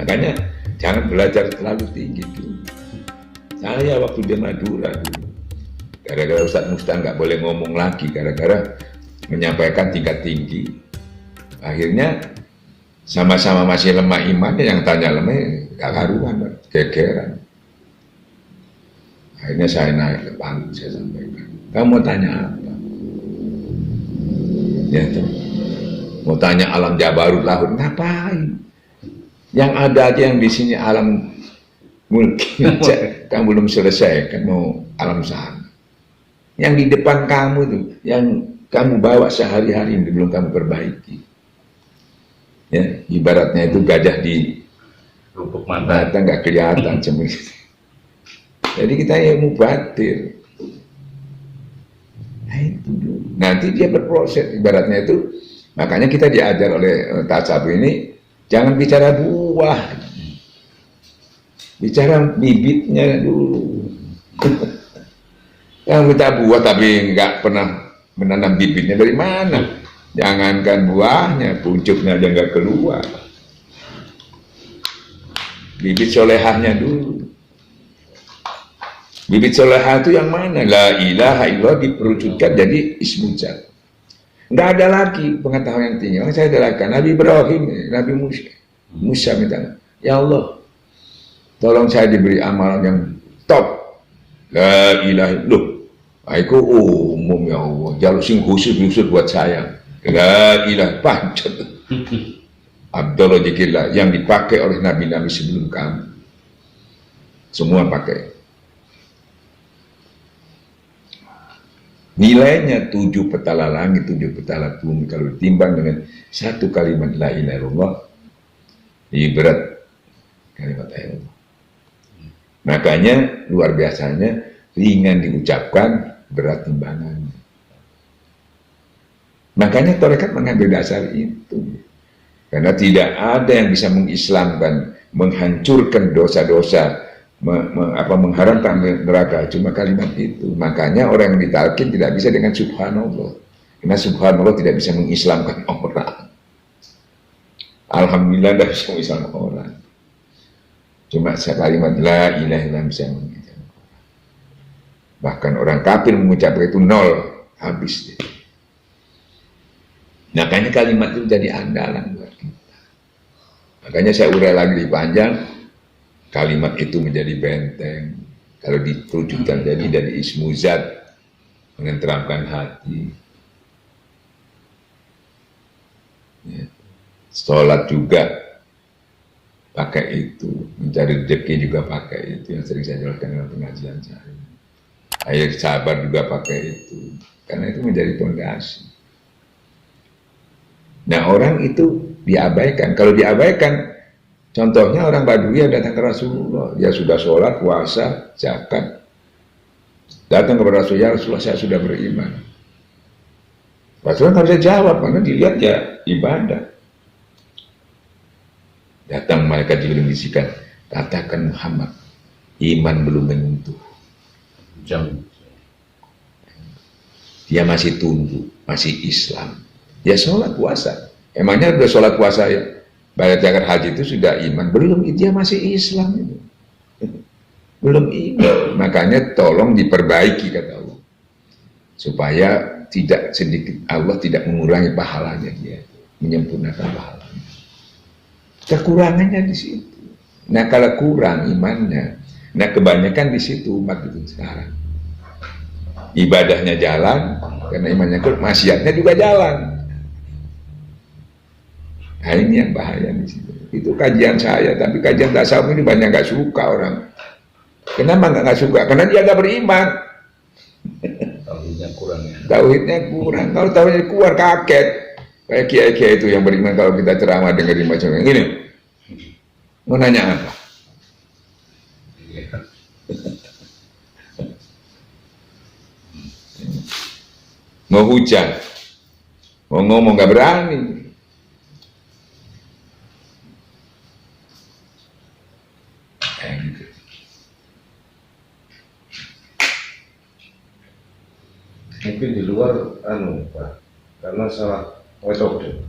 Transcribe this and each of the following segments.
Makanya jangan belajar terlalu tinggi dulu. Saya waktu di Madura dulu, gara-gara Ustadz Mustan nggak boleh ngomong lagi, gara-gara menyampaikan tingkat tinggi, akhirnya sama-sama masih lemah imannya, yang tanya lemah gak karuan, gegeran. Akhirnya saya naik ke panggung, saya sampaikan, kamu mau tanya apa? Ya tuh, mau tanya alam Jabarut Lahut, ngapain? Yang ada aja yang di sini alam mulki, kamu belum selesai kan mau alam sana. Yang di depan kamu itu, yang kamu bawa sehari-hari ini belum kamu perbaiki. Ya, ibaratnya itu gajah di lubuk mata nggak kelihatan cemil. Jadi kita yang mubatir. Nah itu dulu. Nanti dia berproses, ibaratnya itu. Makanya kita diajar oleh tasawuf ini, jangan bicara buah, bicara bibitnya dulu. Yang kita buah tapi nggak pernah menanam bibitnya, dari mana? Jangankan buahnya, pucuknya aja nggak keluar. Bibit solehahnya dulu. Bibit solehah itu yang mana? La ilaha illallah diperwujudkan jadi ismu zat. Nggak ada lagi pengetahuan yang tinggi. Saya adalah Nabi Ibrahim, Nabi Musa minta, ya Allah, tolong saya diberi amalan yang top. La ilaha illallah. Aku umum ya Allah. Jalur sing khusus buat saya. La ilaha pancet. Abdullah Jikillah yang dipakai oleh nabi-nabi sebelum kamu. Semua pakai. Nilainya 7 petala langit, 7 petala bumi. Kalau ditimbang dengan satu kalimat la ilaha illallah, lebih berat kalimat la ilaha. Makanya luar biasanya ringan diucapkan, berat timbangannya. Makanya tarekat mengambil dasar itu. Karena tidak ada yang bisa mengislamkan, menghancurkan dosa-dosa, mengharamkan neraka, cuma kalimat itu. Makanya orang yang ditalkin tidak bisa dengan subhanallah. Karena subhanallah tidak bisa mengislamkan orang. Alhamdulillah tidak bisa mengislamkan orang. Cuma kalimat la ilaha illallah bisa mengislamkan orang. Bahkan orang kafir mengucapkan itu nol, habis dia. Makanya kalimat itu jadi andalan buat kita. Makanya saya urai lagi di panjang, kalimat itu menjadi benteng. Kalau ditujukan jadi dari ismu zat, menenteramkan hati. Ya. Sholat juga pakai itu, mencari rezeki juga pakai itu, yang sering saya jelaskan dalam pengajian saya. Air sabar juga pakai itu, karena itu menjadi pondasi. Nah orang itu diabaikan. Kalau diabaikan, contohnya orang Badui yang datang ke Rasulullah, dia sudah sholat, puasa, zakat, datang kepada Rasulullah, Rasulullah saya sudah beriman. Rasulullah nggak bisa jawab karena dilihat ya ibadah. Datang malaikat Jibril bisikan, katakan Muhammad, iman belum menyentuh. Dia masih tunduk, masih Islam. Ya sholat puasa. Emangnya udah sholat puasa ya? Bayar zakat haji itu sudah iman. Belum, dia masih Islam itu. Belum iman. Makanya tolong diperbaiki kata Allah. Supaya tidak sedikit, Allah tidak mengurangi pahalanya dia. Menyempurnakan pahalanya. Kekurangannya di situ. Nah kalau kurang imannya, nah kebanyakan di situ umat itu sekarang. Ibadahnya jalan, karena imannya kurang, maksiatnya juga jalan. Nah ini yang bahaya di situ. Itu kajian saya, tapi kajian tasawuf ini banyak nggak suka orang. Kenapa nggak suka? Karena dia nggak beriman. Tauhidnya kurang ya. Tauhidnya kurang. Kalau tauhidnya keluar kaget. Kayak kiai-kiai itu yang beriman kalau kita ceramah dengerin macam ini. Mau nanya apa? Mau hujan, mau ngomong nggak berani. Mungkin di luar Pak, karena salah metode.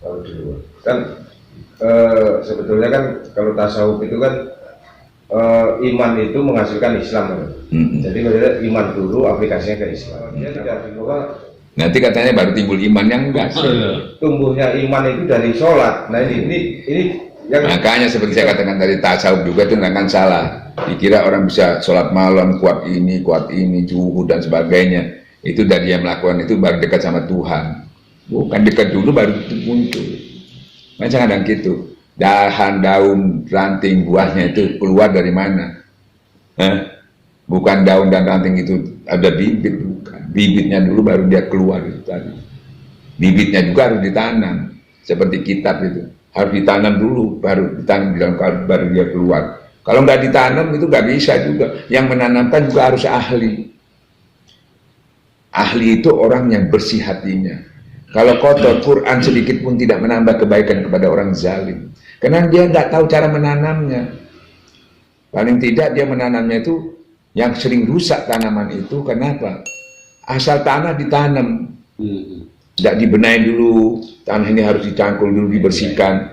Kalau di luar kan sebetulnya kan kalau tasawuf itu kan iman itu menghasilkan Islam kan? Jadi maksudnya iman dulu aplikasinya ke Islam. Dia tidak dibawa. Nanti katanya baru timbul iman yang enggak sih. Tumbuhnya iman itu dari sholat. Nah ini yang Makanya seperti saya katakan tadi, tasawuf juga itu nggak akan salah. Dikira orang bisa sholat malam, kuat ini, zuhud dan sebagainya. Itu dari dia melakukan itu baru dekat sama Tuhan. Bukan dekat dulu baru itu muncul. Macam kadang gitu. Dahan, daun, ranting, buahnya itu keluar dari mana? Bukan daun dan ranting itu ada bibit, bukan. Bibitnya dulu baru dia keluar itu tadi. Bibitnya juga harus ditanam. Seperti kitab itu. Harus ditanam dulu, baru ditanam di dalam kalbu, baru dia keluar. Kalau nggak ditanam itu nggak bisa juga. Yang menanamkan juga harus ahli. Ahli itu orang yang bersih hatinya. Kalau kotor, Quran sedikit pun tidak menambah kebaikan kepada orang zalim. Karena dia nggak tahu cara menanamnya. Paling tidak dia menanamnya itu yang sering rusak tanaman itu. Kenapa? Asal tanah ditanam. Tidak dibenahi dulu, tanah ini harus dicangkul dulu, dibersihkan,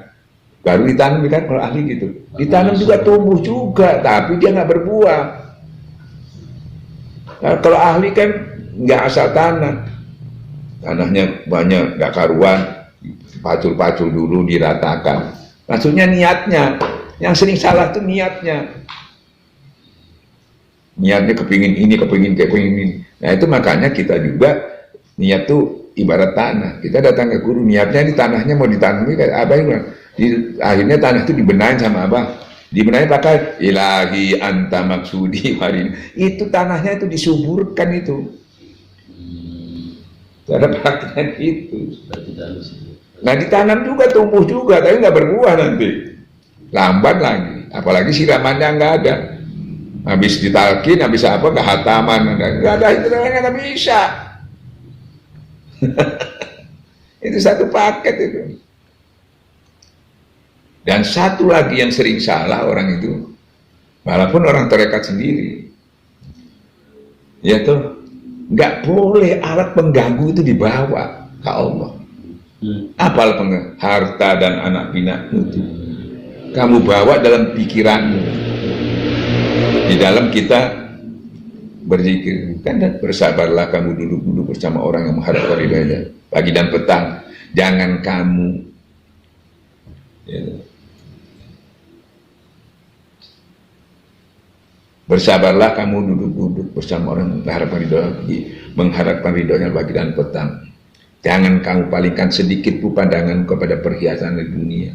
baru ditanam kan kalau ahli gitu. Ditanam juga tumbuh juga, tapi dia nggak berbuah. Nah, kalau ahli kan nggak asal tanah, tanahnya banyak nggak karuan, pacul-pacul dulu diratakan. Maksudnya niatnya, yang sering salah tuh niatnya. Niatnya kepingin ini, kepingin ini. Nah itu makanya kita juga niat tuh ibarat tanah. Kita datang ke guru, niatnya di tanahnya mau ditanami kayak apa itu. Akhirnya tanah itu dibenahin sama abah. Dibenahin pakai ilahi anta maksudi warin. Itu tanahnya itu disuburkan itu. Cara prakteknya itu. Nah ditanam juga, tumbuh juga, tapi nggak berbuah nanti. Lambat lagi. Apalagi siramannya nggak ada. Habis ditalkin, habis apa, nggak hataman. Nggak ada, itu nggak bisa. Itu satu paket itu. Dan satu lagi yang sering salah orang itu, walaupun orang tarekat sendiri, yaitu nggak boleh alat pengganggu itu dibawa ke Allah. Apal harta dan anak pinakmu itu kamu bawa dalam pikiranmu, di dalam kita berzikir, kan bersabarlah kamu duduk bersama orang yang menghadap ridhonya pagi dan petang. Jangan kamu bersabarlah kamu duduk bersama orang yang mengharapkan ridhonya pagi dan petang. Jangan kamu palingkan sedikit pun pandangan kepada perhiasan di dunia.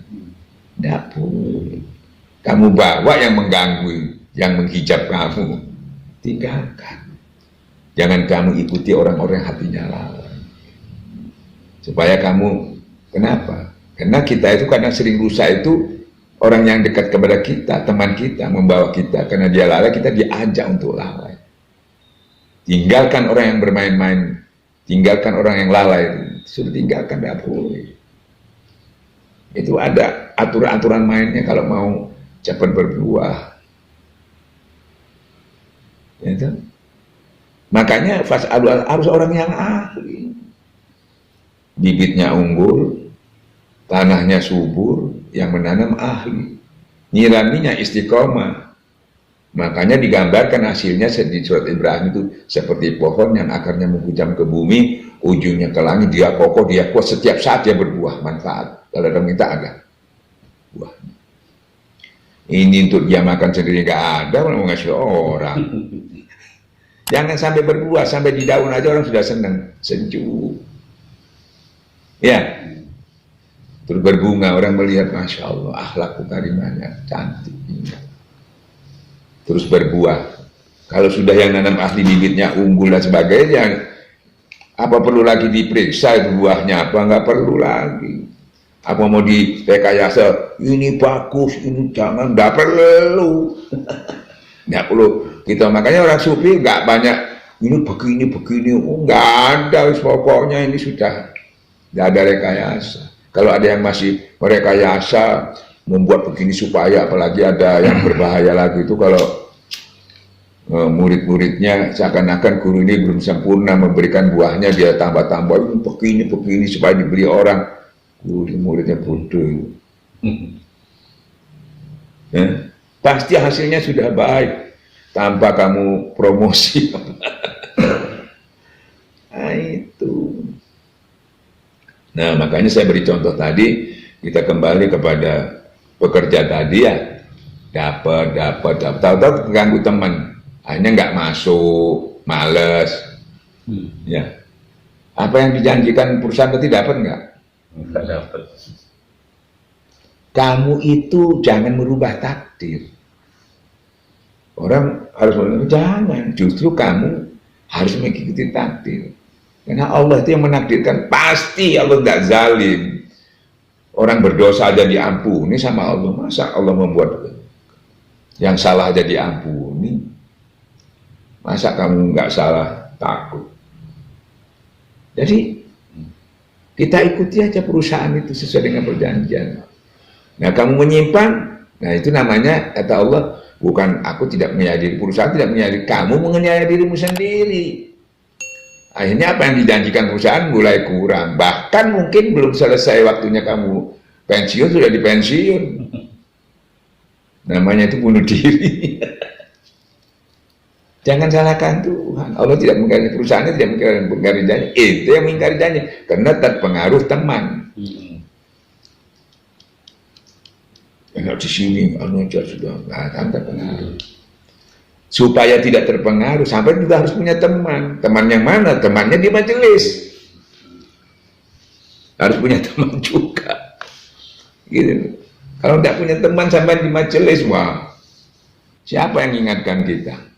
Tidak boleh. Kamu bawa yang mengganggu, yang menghijab kamu, tinggalkan. Jangan kamu ikuti orang-orang hatinya lalai. Supaya kamu, kenapa? Karena kita itu kadang sering rusak itu orang yang dekat kepada kita, teman kita, membawa kita. Karena dia lalai, kita diajak untuk lalai. Tinggalkan orang yang bermain-main, tinggalkan orang yang lalai. Sudah tinggalkan, tidak boleh. Itu ada aturan-aturan mainnya kalau mau cepat berbuah. Ya, makanya harus orang yang ahli. Bibitnya unggul, tanahnya subur, yang menanam ahli. Nyiraminya istiqomah. Makanya digambarkan hasilnya di surat Ibrahim itu seperti pohon yang akarnya menghujam ke bumi, ujungnya ke langit, dia kokoh, dia kuat, setiap saat dia berbuah manfaat. Kalau ada minta ada buahnya. Ini untuk dia makan sendiri nggak ada, mau ngasih orang. Jangan sampai berbuah, sampai di daun aja orang sudah senang, sejuk. Ya, terus berbunga, orang melihat, Masya Allah, akhlak karimahnya, cantik, indah. Terus berbuah. Kalau sudah yang nanam ahli bibitnya unggul dan sebagainya, apa perlu lagi diperiksa itu buahnya? Apa nggak perlu lagi? Apa mau direkayasa? Ini bagus, ini jangan, nggak perlu. Nggak perlu. Kita makanya orang sufi nggak banyak. Ini begini, nggak ada. Pokoknya ini sudah. Tidak ada rekayasa. Kalau ada yang masih merekayasa, membuat begini supaya, apalagi ada yang berbahaya lagi itu kalau murid-muridnya seakan-akan guru ini belum sempurna memberikan buahnya, dia tambah-tambah begini supaya dibeli orang. Guru muridnya bodoh. Ya, pasti hasilnya sudah baik tanpa kamu promosi. Nah itu. Nah makanya saya beri contoh tadi, kita kembali kepada pekerja tadi ya, dapat, tahu-tahu terganggu teman, akhirnya nggak masuk, males, ya. Apa yang dijanjikan perusahaan tadi dapat nggak? Nggak dapat. Kamu itu jangan merubah takdir. Orang harus mengatakan jangan, justru kamu harus mengikuti takdir. Karena Allah itu yang menakdirkan, pasti Allah tidak zalim. Orang berdosa aja diampuni sama Allah, masa Allah membuat yang salah aja diampuni? Masa kamu nggak salah takut? Jadi kita ikuti aja perusahaan itu sesuai dengan perjanjian. Nah kamu menyimpan, nah itu namanya kata Allah, bukan aku tidak menyadari, perusahaan tidak menyadari, kamu menganiaya dirimu sendiri. Akhirnya apa yang dijanjikan perusahaan mulai kurang. Bahkan mungkin belum selesai waktunya kamu pensiun, sudah dipensiun. Namanya itu bunuh diri. Jangan salahkan Tuhan. Allah tidak mengingkari perusahaannya, tidak mengingkari janji. Itu yang mengingkari janji. Karena terpengaruh teman. Enak di sini, anu aja sudah. Nah, kan terpengaruh. Supaya tidak terpengaruh, sampai juga harus punya teman. Teman yang mana? Temannya di majelis. Harus punya teman juga. Gitu. Kalau tidak punya teman sampai di majelis, wah, siapa yang ingatkan kita?